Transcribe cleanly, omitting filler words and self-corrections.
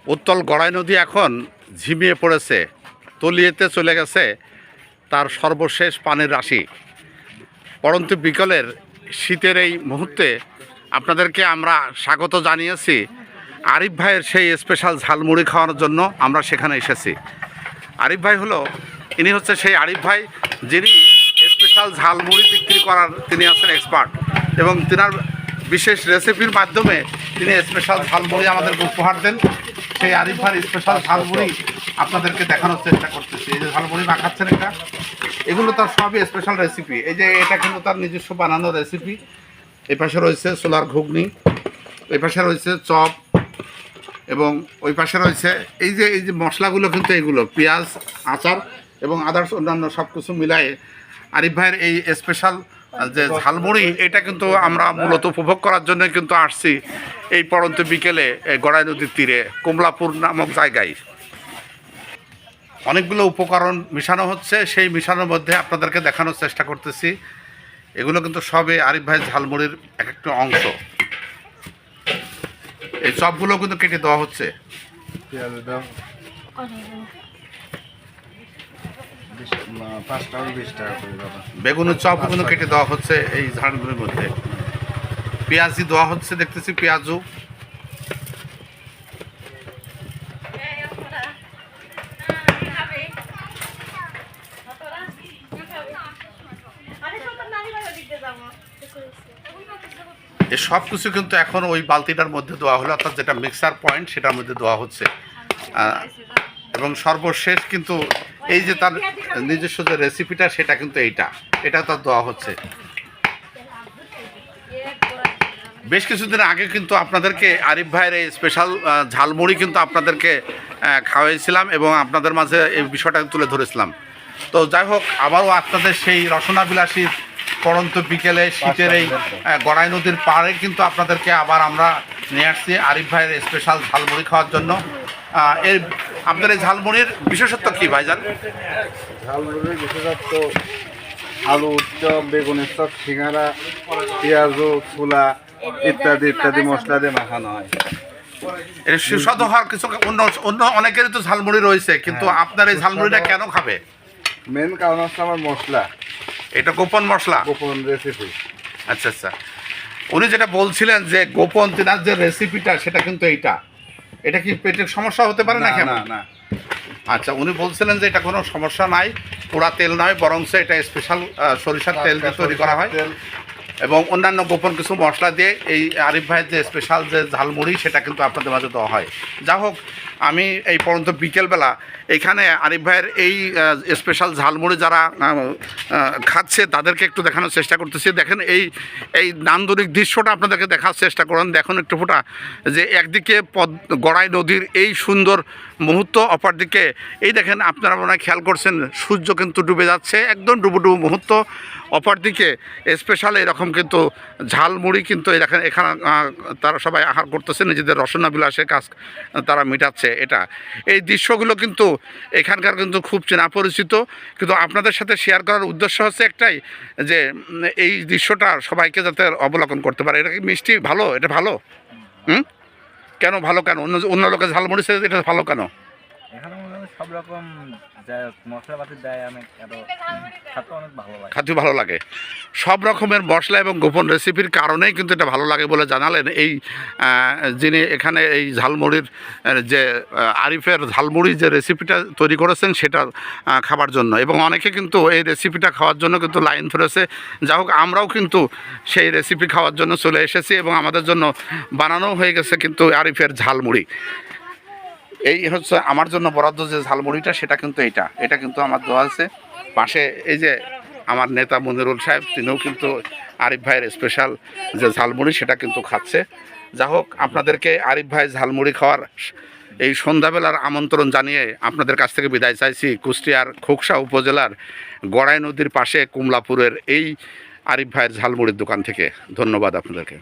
উত্তল গড়াই নদী এখন ঝিমিয়ে পড়েছে, তলিয়েতে চলে গেছে তার সর্বশেষ পানির রাশি। পরন্তু বিকেলের শীতের এই মুহূর্তে আপনাদেরকে আমরা স্বাগত জানিয়েছি আরিফ ভাইয়ের সেই স্পেশাল ঝালমুড়ি খাওয়ানোর জন্য আমরা সেখানে এসেছি। আরিফ ভাই ইনি হচ্ছে সেই আরিফ ভাই যিনি স্পেশাল ঝালমুড়ি বিক্রি করার তিনি আছেন এক্সপার্ট, এবং তিনার বিশেষ রেসিপির মাধ্যমে তিনি স্পেশাল ঝালমুড়ি আমাদেরকে উপহার দেন। সেই আরিফ ভাইয়ের স্পেশাল ঝালমুড়ি আপনাদেরকে দেখানোর চেষ্টা করতেছি। এই যে ঝালমুড়ি মাখাচ্ছেন, এগুলো তার সবই স্পেশাল রেসিপি। এই যে এটা কিন্তু তার নিজস্ব বানানো রেসিপি। এই পাশে রয়েছে সোলার ঘুগনি, এই পাশে রয়েছে চপ, এবং ওই পাশে রয়েছে এই যে মশলাগুলো, কিন্তু এগুলো পেঁয়াজ, আচার এবং আদার্স অন্যান্য সব কিছু মিলায়ে আরিফ ভাইয়ের এই স্পেশাল যে ঝালমুড়ি, এটা কিন্তু আমরা মূলত উপভোগ করার জন্য কিন্তু আসছি এই পড়ন্ত বিকেলে গড়াই নদীর তীরে কমলাপুর নামক জায়গায়। অনেকগুলো উপকরণ মিশানো হচ্ছে, সেই মিশানোর মধ্যে আপনাদেরকে দেখানোর চেষ্টা করতেছি। এগুলো কিন্তু সবে আরিফ ভাইয়ের ঝালমুড়ির এক একটা অংশ। এই চপগুলো কিন্তু কেটে দেওয়া হচ্ছে, বেগুনের চপগুলো কেটে দেওয়া হচ্ছে এই ঝালমুড়ির মধ্যে। পেঁয়াজি দেওয়া হচ্ছে, দেখতেছি পেঁয়াজু। এই সব কিছু কিন্তু এখন ওই বালতিটার মধ্যে দেওয়া হলো, অর্থাৎ যেটা মিক্সার পয়েন্ট সেটার মধ্যে দেওয়া হচ্ছে। এবং সর্বশেষ কিন্তু এই যে তার নিজস্ব যে রেসিপিটা, সেটা কিন্তু এটা তার দেওয়া হচ্ছে। বেশ কিছুদিন আগে কিন্তু আপনাদেরকে আরিফ ভাইয়ের এই স্পেশাল ঝালমুড়ি কিন্তু আপনাদেরকে খাওয়াইছিলাম এবং আপনাদের মাঝে এই বিষয়টা তুলে ধরেছিলাম। তো যাই হোক, আবারও আপনাদের সেই রসনা বিলাসী পড়ন্ত বিকেলে শীতের এই গড়াই নদীর পাড়ে কিন্তু আপনাদেরকে আবার আমরা নিয়ে আসছি আরিফ ভাইয়ের স্পেশাল ঝালমুড়ি খাওয়ার জন্য। আপনাদের এই ঝালমুড়ির বিশেষত্ব কী ভাইজান? ঝালমুড়ির বিশেষত্ব আলুর চপ, বেগুনের চপ, সিঙ্গারা, পেঁয়াজু, ছোলা ইত্যাদি ইত্যাদি মশলা দিয়ে মাখানো হয়। এর সুস্বাদু হওয়ার কিছু অন্য অনেকেরই তো ঝালমুড়ি রয়েছে, কিন্তু আপনার এই ঝালমুড়িটা কেন খাবে? মেন কারণ হচ্ছে আমার মশলা, এটা গোপন মশলা, গোপন রেসিপি। আচ্ছা আচ্ছা, উনি যেটা বলছিলেন যে গোপন তিনার যে রেসিপিটা, সেটা কিন্তু এটা কি পেটের সমস্যা হতে পারে না? না না। আচ্ছা, উনি বলছিলেন যে এটা কোনো সমস্যা নাই, পোড়া তেল নয়, বরং এটা স্পেশাল সরিষার তেল দিয়ে তৈরি করা হয় এবং অন্যান্য গোপন কিছু মশলা দিয়ে এই আরিফ ভাইয়ের যে স্পেশাল যে ঝালমুড়ি, সেটা কিন্তু আপনাদের মাঝে দেওয়া হয়। যা হোক, আমি এই পর্যন্ত বিকেলবেলা এখানে আরিফ ভাইয়ের এই স্পেশাল ঝালমুড়ি যারা খাচ্ছে তাদেরকে একটু দেখানোর চেষ্টা করতেছি। দেখেন এই নান্দনিক দৃশ্যটা আপনাদেরকে দেখার চেষ্টা করুন। দেখুন একটু ফোটা, যে একদিকে গড়াই নদীর এই সুন্দর মুহূর্ত, অপরদিকে এই দেখেন, আপনারা মনে হয় খেয়াল করছেন সূর্য কিন্তু ডুবে যাচ্ছে, একদম ডুবুডুবু মুহূর্ত। অপরদিকে স্পেশাল এরকম কিন্তু ঝালমুড়ি কিন্তু এখানে তারা সবাই আহার করতেছে, নিজেদের রসনা বিলাসের কাজ তারা মেটাচ্ছে। এই দৃশ্যগুলো কিন্তু এখানকার কিন্তু খুব চেনা পরিচিত, কিন্তু আপনাদের সাথে শেয়ার করার উদ্দেশ্য হচ্ছে একটাই, যে এই দৃশ্যটা সবাইকে যাতে অবলোকন করতে পারে। এটা কি মিষ্টি ভালো? এটা ভালো? কেন ভালো? কেন অন্য লোকের ঝালমুড়ি সে এটা ভালো কেন? সব রকম মশলাপাতি দেয়, খাতে ভালো লাগে। সব রকমের মশলা এবং গোপন রেসিপির কারণেই কিন্তু এটা ভালো লাগে বলে জানালেন এই যিনি এখানে এই ঝালমুড়ির যে আরিফের ঝালমুড়ি যে রেসিপিটা তৈরি করেছেন সেটা খাবার জন্য, এবং অনেকে কিন্তু এই রেসিপিটা খাওয়ার জন্য কিন্তু লাইন ধরেছে। যা হোক, আমরাও কিন্তু সেই রেসিপি খাওয়ার জন্য চলে এসেছি এবং আমাদের জন্য বানানো হয়ে গেছে কিন্তু আরিফের ঝালমুড়ি। এই হচ্ছে আমার জন্য বরাদ্দ যে ঝালমুড়িটা, সেটা কিন্তু এটা কিন্তু আমার দেওয়া আছে। পাশে এই যে আমার নেতা মনিরুল সাহেব, তিনিও কিন্তু আরিফ ভাইয়ের স্পেশাল যে ঝালমুড়ি সেটা কিন্তু খাচ্ছে। যা হোক, আপনাদেরকে আরিফ ভাই ঝালমুড়ি খাওয়ার এই সন্ধ্যাবেলার আমন্ত্রণ জানিয়ে আপনাদের কাছ থেকে বিদায় চাইছি। কুষ্টিয়ার খোকসা উপজেলার গড়াই নদীর পাশে কমলাপুরের এই আরিফ ভাইয়ের ঝালমুড়ির দোকান থেকে। ধন্যবাদ আপনাদেরকে।